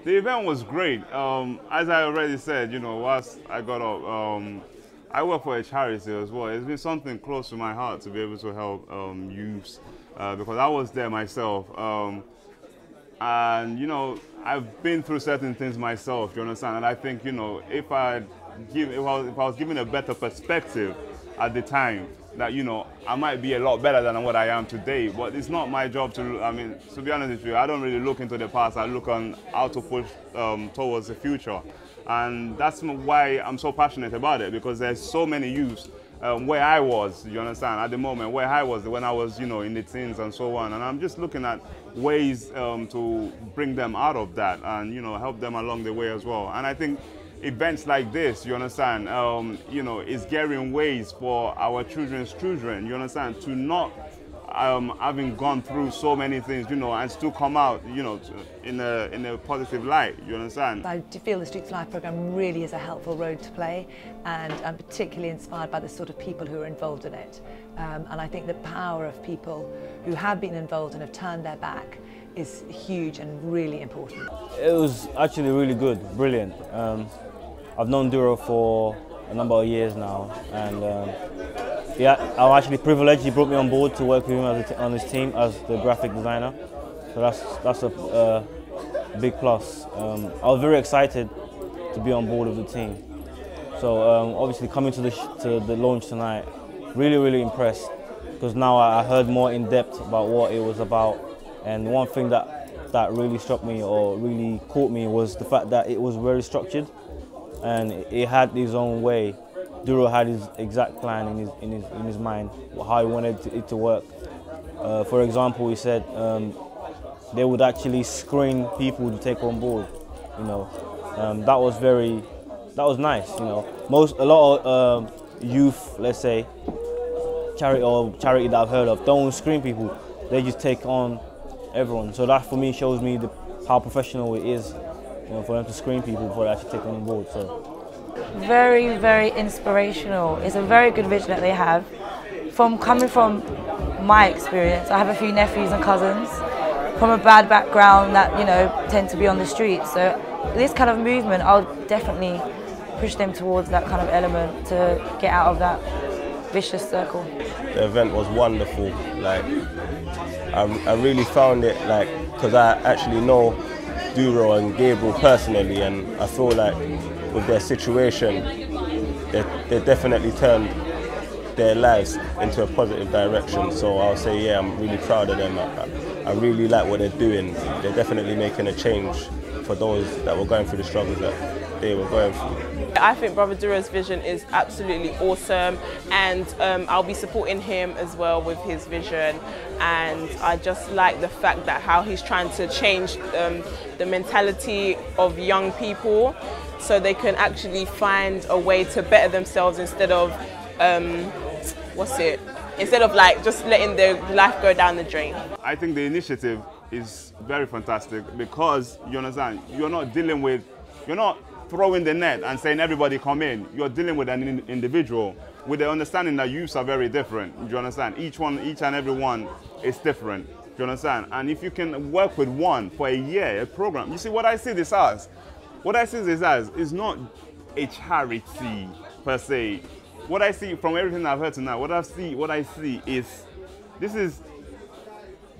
The event was great. As I already said, whilst I got up, I work for a charity as well. It's been something close to my heart to be able to help youths because I was there myself. And I've been through certain things myself. You understand? And I think if I was given a better perspective at the time, that I might be a lot better than what I am today. But it's not my job to. I mean, to be honest with you, I don't really look into the past. I look on how to push towards the future, and that's why I'm so passionate about it, because there's so many youths where I was, you understand, at the moment, where I was when I was, in the teens and so on. And I'm just looking at ways to bring them out of that and, help them along the way as well. And I think events like this, you understand, is gearing ways for our children's children, you understand, to not having gone through so many things, and still come out, in a positive light, you understand? I do feel the Streets of Life programme really is a helpful road to play, and I'm particularly inspired by the sort of people who are involved in it. And I think the power of people who have been involved and have turned their back is huge and really important. It was actually really good, brilliant. I've known Duro for a number of years now, and yeah, I'm actually privileged. He brought me on board to work with him on his team as the graphic designer. So that's a big plus. I was very excited to be on board with the team. So obviously coming to the launch tonight, really impressed, because now I heard more in depth about what it was about. And one thing that really struck me or really caught me was the fact that it was very structured, and it had his own way. Duro had his exact plan in his mind, how he wanted it to work. For example, he said they would actually screen people to take on board. That was nice. A lot of youth, let's say, charity that I've heard of, don't screen people. They just take on everyone. So that for me shows me how professional it is, for them to screen people before they actually take them on board. So. Very inspirational. It's a very good vision that they have. Coming from my experience, I have a few nephews and cousins from a bad background that tend to be on the streets. So this kind of movement, I'll definitely push them towards that kind of element to get out of that vicious circle. The event was wonderful. Like, I really found it, because I actually know Duro and Gabriel personally, and I feel like with their situation, they definitely turned their lives into a positive direction. So I'll say, yeah, I'm really proud of them. I really like what they're doing. They're definitely making a change for those that were going through the struggles that they were going through. I think Brother Duro's vision is absolutely awesome, and I'll be supporting him as well with his vision. And I just like the fact that how he's trying to change the mentality of young people, so they can actually find a way to better themselves instead of just letting their life go down the drain. I think the initiative is very fantastic because, you understand, you're not throwing the net and saying everybody come in. You're dealing with an individual with the understanding that youths are very different. Do you understand? Each and every one is different. Do you understand? And if you can work with one for a year, a program, you see what I see this as? What I see this as is not a charity per se. What I see from everything I've heard tonight, what I see is this is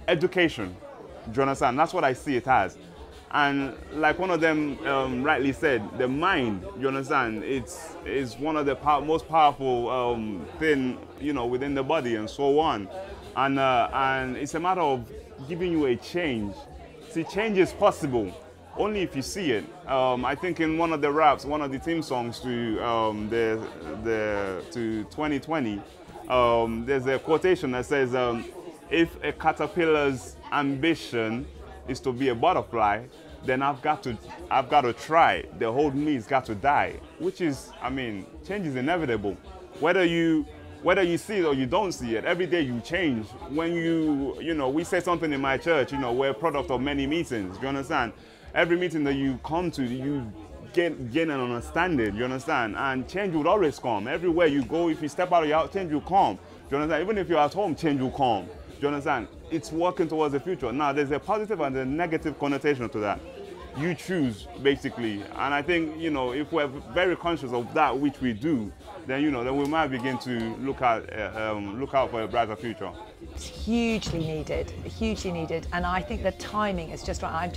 education. Do you understand? That's what I see it as. And like one of them rightly said, the mind, you understand, is one of the most powerful thing, within the body and so on. And it's a matter of giving you a change. See, change is possible only if you see it. I think in one of the raps, one of the theme songs to 2020, there's a quotation that says, if a caterpillar's ambition is to be a butterfly, then I've got to try. The whole me's got to die. Which is, change is inevitable. Whether you see it or you don't see it, every day you change. When we say something in my church, we're a product of many meetings. Do you understand? Every meeting that you come to, you gain an understanding. You understand? And change will always come. Everywhere you go, if you step out of your house, change will come. Do you understand? Even if you're at home, change will come. Do you understand? It's working towards the future. Now, there's a positive and a negative connotation to that. you choose, basically. And I think, you know, if we're very conscious of that, which we do, then, you know, then we might begin to look out for a brighter future. It's hugely needed, and I think the timing is just right.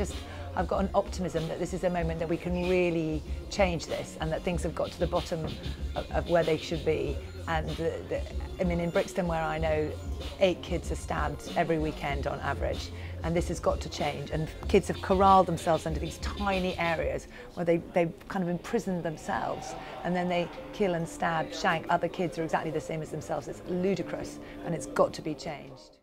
I've got an optimism that this is a moment that we can really change this, and that things have got to the bottom of where they should be. And I mean, in Brixton, where I know 8 kids are stabbed every weekend on average, and this has got to change. And kids have corralled themselves into these tiny areas where they've kind of imprisoned themselves, and then they kill and stab, shank other kids who are exactly the same as themselves. It's ludicrous, and it's got to be changed.